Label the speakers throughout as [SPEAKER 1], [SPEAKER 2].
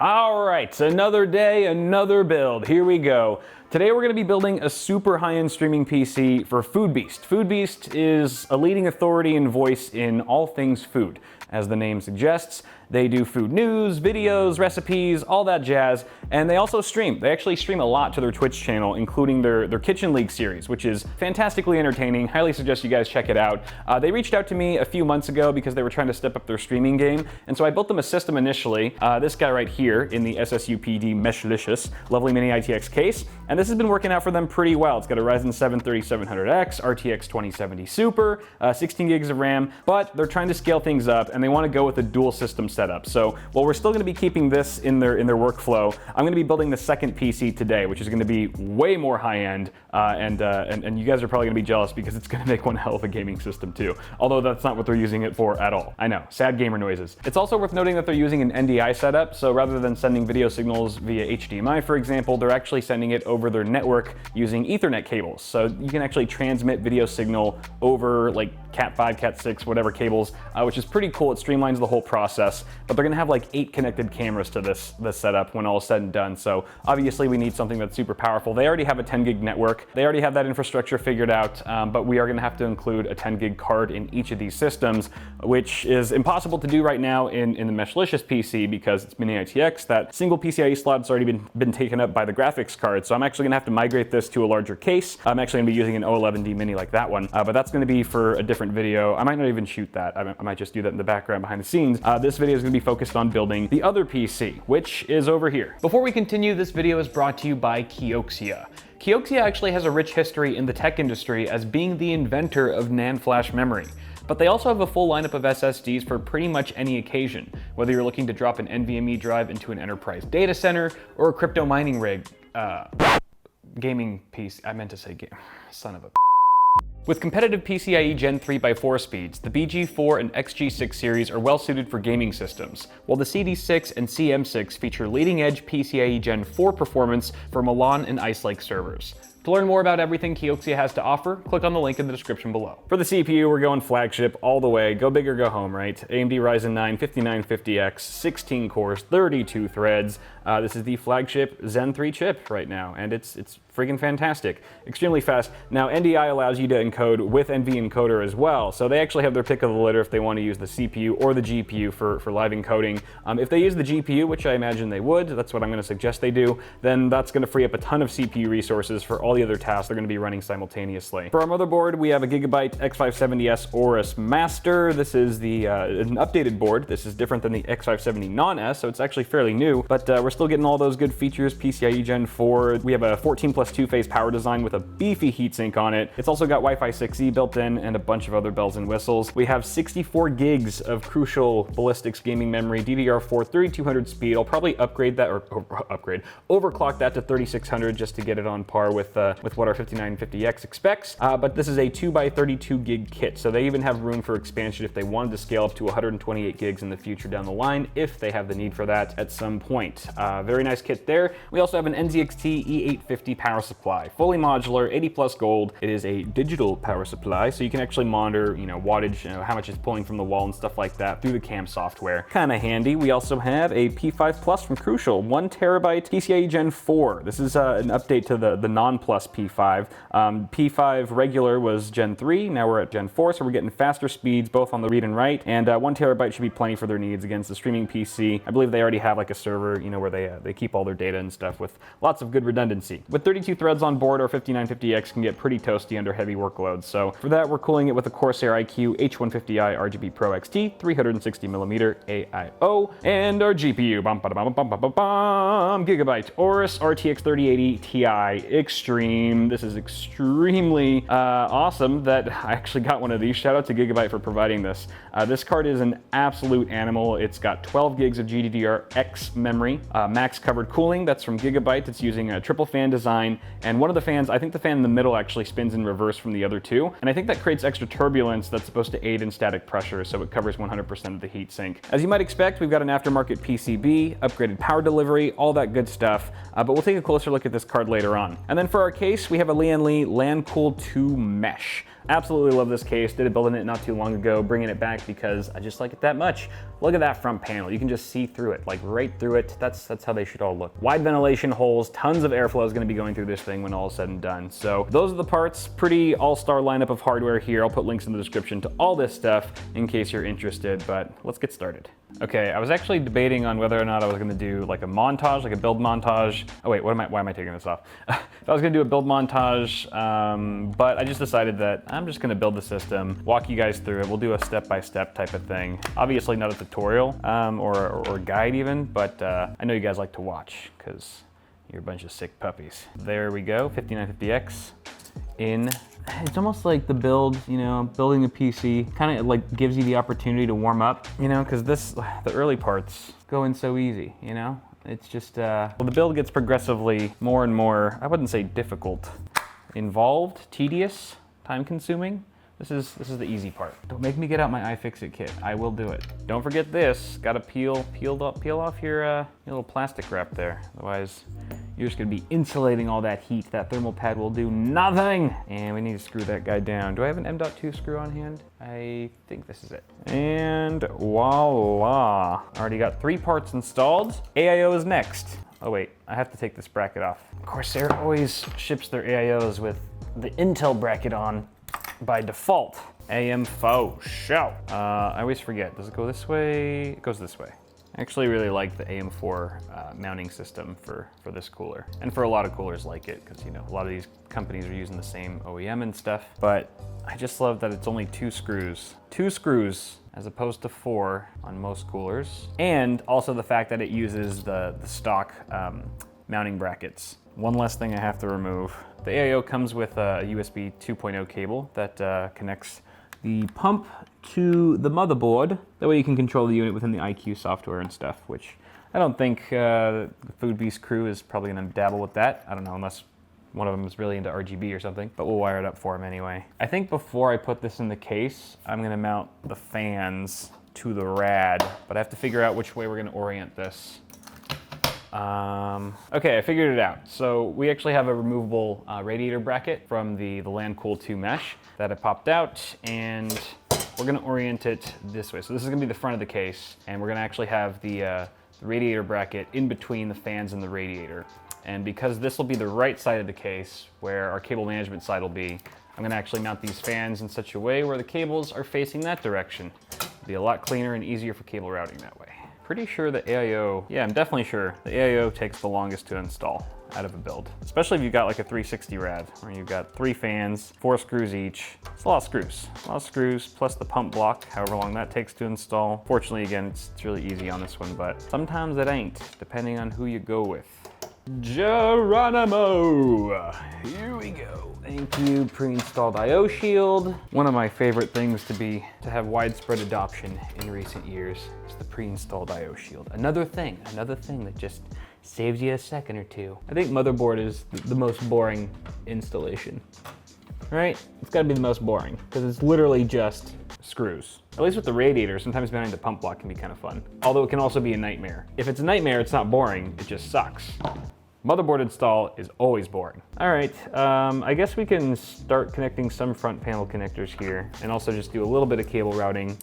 [SPEAKER 1] All right, another day, another build. Here we go. Today we're going to be building a super high-end streaming PC for FOODBEAST. FOODBEAST is a leading authority and voice in all things food. As the name suggests, they do food news, videos, recipes, all that jazz, and they also stream. They actually stream a lot to their Twitch channel, including their Kitchen League series, which is fantastically entertaining. Highly suggest you guys check it out. They reached out to me a few months ago because they were trying to step up their streaming game, and so I built them a system initially. This guy right here in the SSUPD Meshlicious lovely mini ITX case, and this has been working out for them pretty well. It's got a Ryzen 7 3700X, RTX 2070 Super, 16 gigs of RAM, but they're trying to scale things up and they want to go with a dual system setup. So while we're still going to be keeping this in their workflow, I'm going to be building the second PC today, which is going to be way more high-end, and you guys are probably going to be jealous because it's going to make one hell of a gaming system too. Although that's not what they're using it for at all. I know, sad gamer noises. It's also worth noting that they're using an NDI setup, so rather than sending video signals via HDMI, for example, they're actually sending it over their network using Ethernet cables. So you can actually transmit video signal over like Cat5, Cat6, whatever cables, which is pretty cool. It streamlines the whole process, but they're gonna have like 8 connected cameras to this setup when all is said and done. So obviously we need something that's super powerful. They already have a 10 gig network. They already have that infrastructure figured out, but we are gonna have to include a 10 gig card in each of these systems, which is impossible to do right now in the Meshlicious PC because it's mini ITX. That single PCIe slot's already been taken up by the graphics card. So I'm actually gonna have to migrate this to a larger case. I'm actually gonna be using an O11D mini like that one, but that's gonna be for a different video. I might not even shoot that. I might just do that in the background behind the scenes. This video is going to be focused on building the other PC, which is over here. Before we continue, this video is brought to you by Kioxia. Kioxia actually has a rich history in the tech industry as being the inventor of NAND flash memory. But they also have a full lineup of SSDs for pretty much any occasion, whether you're looking to drop an NVMe drive into an enterprise data center or a crypto mining rig. Gaming PC, I meant to say game, son of a. With competitive PCIe Gen 3x4 speeds, the BG4 and XG6 series are well suited for gaming systems, while the CD6 and CM6 feature leading-edge PCIe Gen 4 performance for Milan and Ice Lake servers. To learn more about everything Kioxia has to offer, click on the link in the description below. For the CPU, we're going flagship all the way. Go big or go home, right? AMD Ryzen 9 5950X, 16 cores, 32 threads. This is the flagship Zen 3 chip right now, and it's freaking fantastic. Extremely fast. Now, NDI allows you to encode with NVEncoder as well, so they actually have their pick of the litter if they want to use the CPU or the GPU for live encoding. If they use the GPU, which I imagine they would, that's what I'm going to suggest they do, then that's going to free up a ton of CPU resources for all the other tasks they're going to be running simultaneously. For our motherboard, we have a Gigabyte X570S Aorus Master. This is an updated board. This is different than the X570 Non-S, so it's actually fairly new, but we're still getting all those good features. PCIe Gen 4. We have a 14+ 2-phase power design with a beefy heatsink on it. It's also got Wi-Fi 6E built in and a bunch of other bells and whistles. We have 64 gigs of crucial ballistics gaming memory, DDR4 3200 speed. I'll probably upgrade that, or overclock that to 3600 just to get it on par with what our 5950X expects. But this is a 2x32 gig kit, so they even have room for expansion if they wanted to scale up to 128 gigs in the future down the line, if they have the need for that at some point. Very nice kit there. We also have an NZXT E850 power supply, fully modular, 80+ gold. It is a digital power supply, so you can actually monitor, wattage, how much it's pulling from the wall and stuff like that through the CAM software. Kind of handy. We also have a P5 Plus from Crucial, 1 terabyte PCIe Gen 4. This is an update to the non-plus P5. P5 regular was Gen 3, now we're at Gen 4, so we're getting faster speeds both on the read and write, and 1 terabyte should be plenty for their needs against the streaming PC. I believe they already have like a server, where they keep all their data and stuff with lots of good redundancy. With 32 threads on board, our 5950X can get pretty toasty under heavy workloads. So for that, we're cooling it with a Corsair iQ H150i RGB Pro XT, 360mm AIO, and our GPU, Gigabyte Aorus RTX 3080 Ti Extreme. This is extremely awesome that I actually got one of these. Shout out to Gigabyte for providing this. This card is an absolute animal. It's got 12 gigs of GDDR6 memory, max covered cooling. That's from Gigabyte. It's using a triple fan design. fine. And one of the fans, I think the fan in the middle actually spins in reverse from the other two. And I think that creates extra turbulence that's supposed to aid in static pressure, so it covers 100% of the heat sink. As you might expect, we've got an aftermarket PCB, upgraded power delivery, all that good stuff. But we'll take a closer look at this card later on. And then for our case, we have a Lian LandCool 2 Mesh. Absolutely love this case. Did a build in it not too long ago, bringing it back because I just like it that much. Look at that front panel. You can just see through it, like right through it. That's how they should all look. Wide ventilation holes, tons of airflow is gonna be going through this thing when all is said and done. So those are the parts, pretty all-star lineup of hardware here. I'll put links in the description to all this stuff in case you're interested, but let's get started. Okay, I was actually debating on whether or not I was gonna do like a montage, like a build montage. Oh wait, why am I taking this off? I was gonna do a build montage, but I just decided that I'm just gonna build the system, walk you guys through it. We'll do a step-by-step type of thing. Obviously not a tutorial or guide even, but I know you guys like to watch because you're a bunch of sick puppies. There we go, 5950X in. It's almost like the build, you know, building a PC kind of like gives you the opportunity to warm up, you know, because the early parts go in so easy, you know? It's just, well, the build gets progressively more and more, I wouldn't say difficult, involved, tedious, time consuming. This is the easy part. Don't make me get out my iFixit kit. I will do it. Don't forget this. Got to peel off your little plastic wrap there. Otherwise, you're just gonna be insulating all that heat. That thermal pad will do nothing. And we need to screw that guy down. Do I have an M.2 screw on hand? I think this is it. And voila. Already got 3 parts installed. AIO is next. Oh wait, I have to take this bracket off. Corsair always ships their AIOs with the Intel bracket on by default. AM faux show. I always forget, does it go this way? It goes this way. I actually really like the AM4 mounting system for this cooler, and for a lot of coolers like it, because you know a lot of these companies are using the same OEM and stuff, but I just love that it's only 2 screws. 2 screws as opposed to 4 on most coolers, and also the fact that it uses the stock mounting brackets. One less thing I have to remove. The AIO comes with a USB 2.0 cable that connects the pump to the motherboard. That way you can control the unit within the IQ software and stuff, which I don't think the FOODBEAST crew is probably gonna dabble with that. I don't know, unless one of them is really into RGB or something, but we'll wire it up for him anyway. I think before I put this in the case, I'm gonna mount the fans to the rad, but I have to figure out which way we're gonna orient this. Okay, I figured it out. So we actually have a removable radiator bracket from the LandCool 2 Mesh that I popped out, and we're gonna orient it this way. So this is gonna be the front of the case, and we're gonna actually have the radiator bracket in between the fans and the radiator. And because this will be the right side of the case, where our cable management side will be, I'm gonna actually mount these fans in such a way where the cables are facing that direction. It'll be a lot cleaner and easier for cable routing that way. Pretty sure the AIO, yeah, I'm definitely sure the AIO takes the longest to install out of a build. Especially if you've got like a 360 rad, where you've got 3 fans, 4 screws each. It's a lot of screws. A lot of screws, plus the pump block, however long that takes to install. Fortunately, again, it's really easy on this one, but sometimes it ain't, depending on who you go with. Geronimo! Here we go. Thank you, pre-installed IO shield. One of my favorite things to have widespread adoption in recent years is the pre-installed IO shield. Another thing that just saves you a second or two. I think motherboard is the most boring installation, right? It's gotta be the most boring, because it's literally just screws. At least with the radiator, sometimes mounting the pump block can be kind of fun. Although it can also be a nightmare. If it's a nightmare, it's not boring, it just sucks. Motherboard install is always boring. All right, I guess we can start connecting some front panel connectors here, and also just do a little bit of cable routing.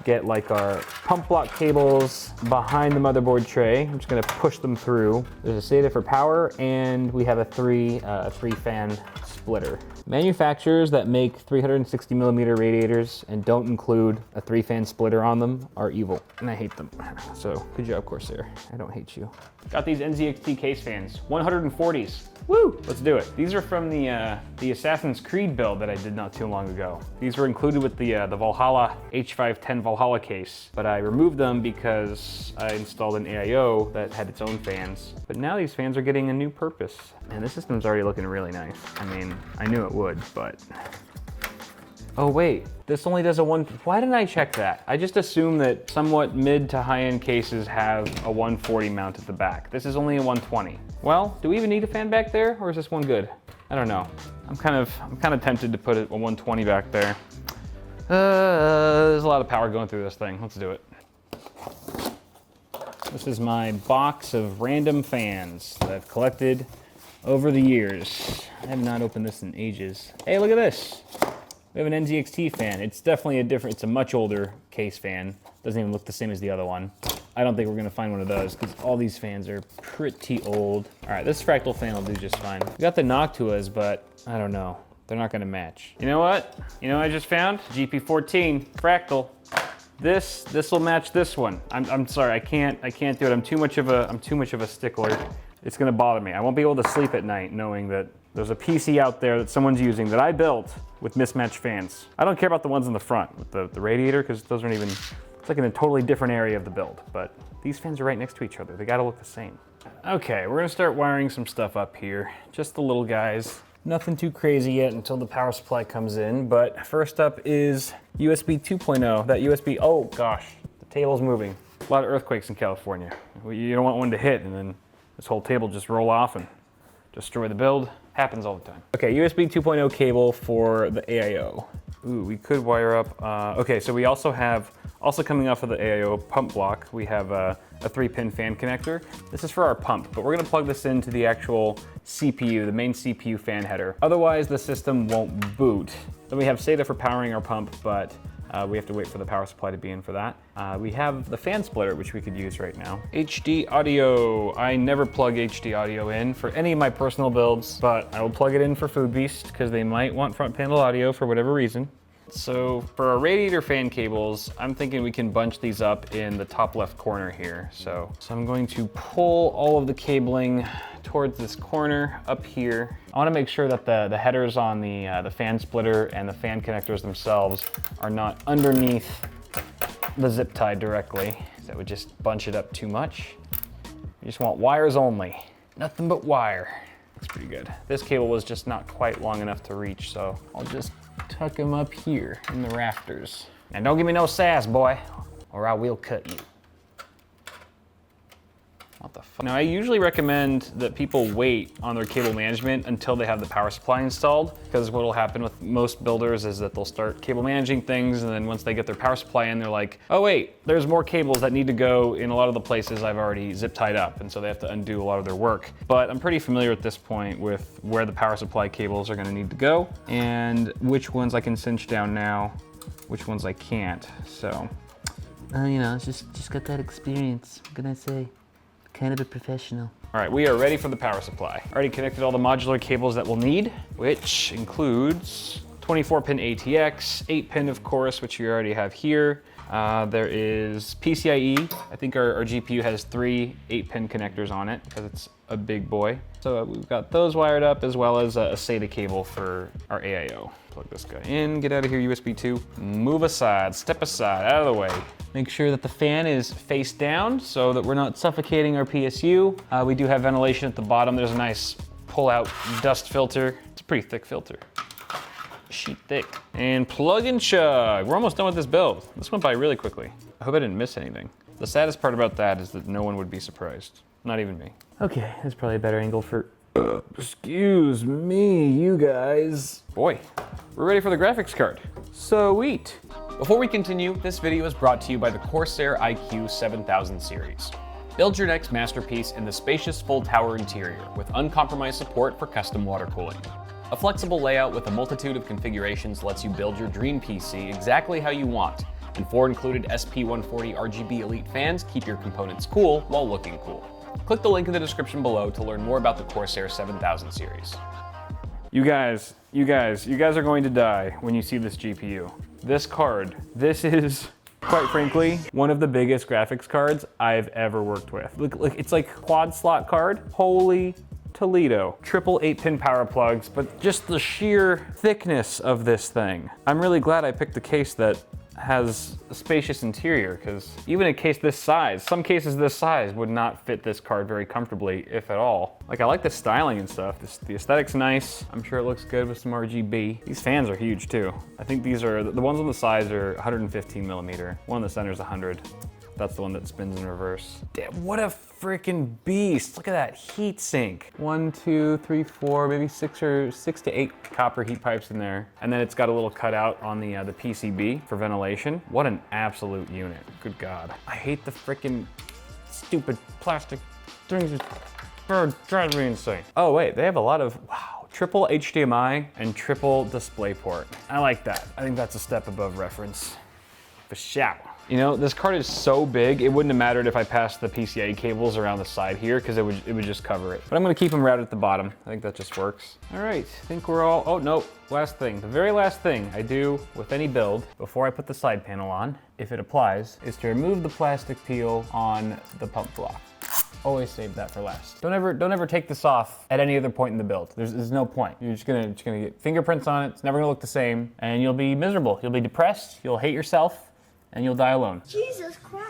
[SPEAKER 1] Get like our pump block cables behind the motherboard tray. I'm just gonna push them through. There's a SATA for power, and we have a three fan splitter. Manufacturers that make 360 millimeter radiators and don't include a 3-fan splitter on them are evil, and I hate them. So good job, Corsair. I don't hate you. Got these NZXT case fans, 140s. Woo! Let's do it. These are from the Assassin's Creed build that I did not too long ago. These were included with the Valhalla H510 Valhalla case, but I removed them because I installed an AIO that had its own fans. But now these fans are getting a new purpose, and this system's already looking really nice. I mean, I knew it would, but Oh wait, this only does a one, why didn't I check that? I just assumed that somewhat mid to high-end cases have a 140 mount at the back. This is only a 120. Well, do we even need a fan back there, or is this one good? I don't know. I'm kind of tempted to put a 120 back there. There's a lot of power going through this thing. Let's do it. This is my box of random fans that I've collected over the years. I have not opened this in ages. Hey, look at this. We have an NZXT fan. It's definitely it's a much older case fan. Doesn't even look the same as the other one. I don't think we're gonna find one of those because all these fans are pretty old. All right, this fractal fan will do just fine. We got the Noctuas, but I don't know. They're not gonna match. You know what? You know what I just found? GP14 fractal. This will match this one. I'm sorry, I can't do it. I'm too much of a stickler. It's gonna bother me. I won't be able to sleep at night knowing that there's a PC out there that someone's using that I built with mismatched fans. I don't care about the ones in the front with the radiator because those aren't even, it's like in a totally different area of the build, but these fans are right next to each other. They gotta look the same. Okay, we're gonna start wiring some stuff up here. Just the little guys. Nothing too crazy yet until the power supply comes in, but first up is USB 2.0. That USB, oh gosh, the table's moving. A lot of earthquakes in California. You don't want one to hit and then this whole table just roll off and destroy the build. Happens all the time. Okay, USB 2.0 cable for the AIO. Ooh, we could wire up, okay, so we also have, coming off of the AIO pump block, we have a 3-pin fan connector. This is for our pump, but we're gonna plug this into the actual CPU, the main CPU fan header. Otherwise, the system won't boot. Then we have SATA for powering our pump, but we have to wait for the power supply to be in for that. We have the fan splitter, which we could use right now. HD audio. I never plug HD audio in for any of my personal builds, but I will plug it in for FOODBEAST because they might want front panel audio for whatever reason. So for our radiator fan cables, I'm thinking we can bunch these up in the top left corner here. So I'm going to pull all of the cabling towards this corner up here. I want to make sure that the headers on the fan splitter and the fan connectors themselves are not underneath the zip tie directly. That would just bunch it up too much. You just want wires only. Nothing but wire. That's pretty good. This cable was just not quite long enough to reach, so I'll just tuck him up here in the rafters. And don't give me no sass, boy, or I will cut you. What the fuck? Now, I usually recommend that people wait on their cable management until they have the power supply installed, because what will happen with most builders is that they'll start cable managing things, and then once they get their power supply in, they're like, oh wait, there's more cables that need to go in a lot of the places I've already zip tied up, and so they have to undo a lot of their work. But I'm pretty familiar at this point with where the power supply cables are gonna need to go, and which ones I can cinch down now, which ones I can't, so.
[SPEAKER 2] You know, just got that experience, what can I say? Kind of a professional.
[SPEAKER 1] All right, we are ready for the power supply. Already connected all the modular cables that we'll need, which includes 24-pin ATX, 8-pin of course, which you already have here. There is PCIe. I think our GPU has 3 8-pin connectors on it because it's a big boy. So we've got those wired up as well as a SATA cable for our AIO. Plug this guy in, get out of here, USB 2. Move aside, step aside, out of the way. Make sure that the fan is face down so that we're not suffocating our PSU. We do have ventilation at the bottom. There's a nice pull-out dust filter. It's a pretty thick filter. Sheet thick. And plug and chug. We're almost done with this build. This went by really quickly. I hope I didn't miss anything. The saddest part about that is that no one would be surprised. Not even me. Okay, that's probably a better angle for, excuse me, you guys. Boy, we're ready for the graphics card. Sweet. Before we continue, this video is brought to you by the Corsair iQ 7000 series. Build your next masterpiece in the spacious full tower interior with uncompromised support for custom water cooling. A flexible layout with a multitude of configurations lets you build your dream PC exactly how you want, and 4 included SP140 RGB Elite fans keep your components cool while looking cool. Click the link in the description below to learn more about the Corsair 7000 series. You guys are going to die when you see this GPU. This card, this is, quite frankly, one of the biggest graphics cards I've ever worked with. Look, it's like quad slot card. Holy Toledo. Triple 8-pin power plugs, but just the sheer thickness of this thing. I'm really glad I picked the case that has a spacious interior, because even a case this size, some cases this size would not fit this card very comfortably, if at all. Like, I like the styling and stuff. The aesthetic's nice. I'm sure it looks good with some RGB. These fans are huge too. I think these are, the ones on the sides are 115 millimeter. One in the center is 100. That's the one that spins in reverse. Damn, what a freaking beast. Look at that heat sink. 1, 2, 3, 4, maybe 6 to 8 copper heat pipes in there. And then it's got a little cutout on the PCB for ventilation. What an absolute unit. Good God. I hate the freaking stupid plastic things. It drives me insane. Oh wait, they have a lot of, wow, triple HDMI and triple DisplayPort. I like that. I think that's a step above reference. For sure. You know, this card is so big, it wouldn't have mattered if I passed the PCIe cables around the side here, because it would just cover it. But I'm gonna keep them right at the bottom. I think that just works. All right, I think we're all, oh no, last thing. The very last thing I do with any build, before I put the side panel on, if it applies, is to remove the plastic peel on the pump block. Always save that for last. Don't ever take this off at any other point in the build. There's no point. You're just gonna get fingerprints on it. It's never gonna look the same, and you'll be miserable. You'll be depressed. You'll hate yourself. And you'll die alone.
[SPEAKER 3] Jesus Christ.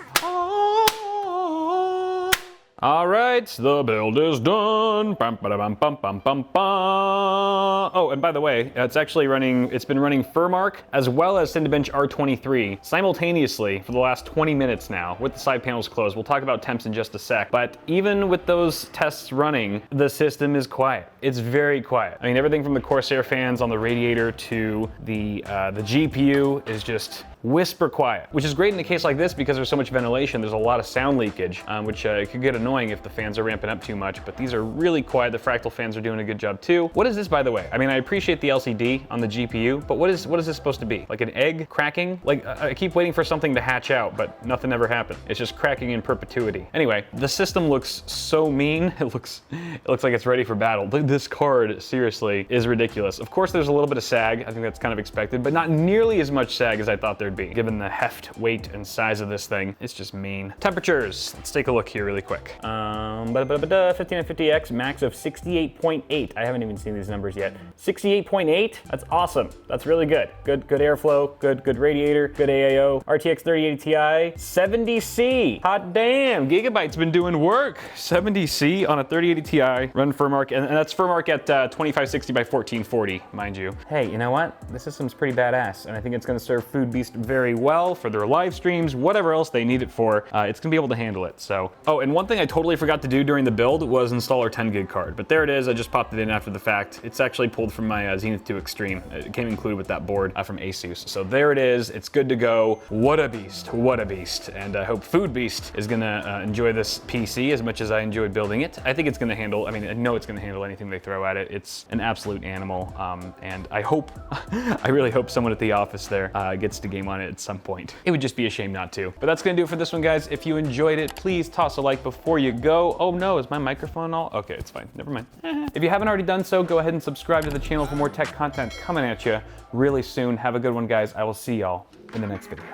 [SPEAKER 1] All right, the build is done. Bum, ba-da-bum, bum, bum, bum, bum. Oh, and by the way, it's been running FurMark as well as Cinebench R23 simultaneously for the last 20 minutes now with the side panels closed. We'll talk about temps in just a sec, but even with those tests running, the system is quiet. It's very quiet. I mean, everything from the Corsair fans on the radiator to the GPU is just whisper quiet, which is great in a case like this because there's so much ventilation. There's a lot of sound leakage, which could get annoying if the fans are ramping up too much, but these are really quiet. The Fractal fans are doing a good job too. What is this, by the way? I mean, I appreciate the LCD on the GPU, but what is this supposed to be? Like an egg cracking? Like, I keep waiting for something to hatch out, but nothing ever happened. It's just cracking in perpetuity. Anyway, the system looks so mean. It looks like it's ready for battle. This card, seriously, is ridiculous. Of course, there's a little bit of sag. I think that's kind of expected, but not nearly as much sag as I thought there'd be, given the heft, weight, and size of this thing. It's just mean. Temperatures, let's take a look here really quick. 5950X, max of 68.8. I haven't even seen these numbers yet. 68.8, that's awesome. That's really good. Good airflow, good radiator, good AAO. RTX 3080 Ti, 70C. Hot damn, Gigabyte's been doing work. 70C on a 3080 Ti, run FurMark, and that's FurMark at 2560 by 1440, mind you. Hey, you know what? The system's pretty badass, and I think it's gonna serve FOODBEAST very well for their live streams, whatever else they need it for. It's gonna be able to handle it, so. Oh, and one thing I totally forgot to do during the build was install our 10 gig card, but there it is. I just popped it in after the fact. It's actually pulled from my Zenith 2 Extreme. It came included with that board from Asus. So there it is. It's good to go. What a beast, what a beast. And I hope FOODBEAST is gonna enjoy this PC as much as I enjoyed building it. I think it's gonna handle, I mean, I know it's gonna handle anything they throw at it. It's an absolute animal, and I hope, I really hope someone at the office there gets to game on it at some point. It would just be a shame not to. But that's gonna do it for this one, guys. If you enjoyed it, please toss a like before you go. Oh no, is my microphone all? Okay, it's fine, never mind. If you haven't already done so, go ahead and subscribe to the channel for more tech content coming at you really soon. Have a good one, guys. I will see y'all in the next video.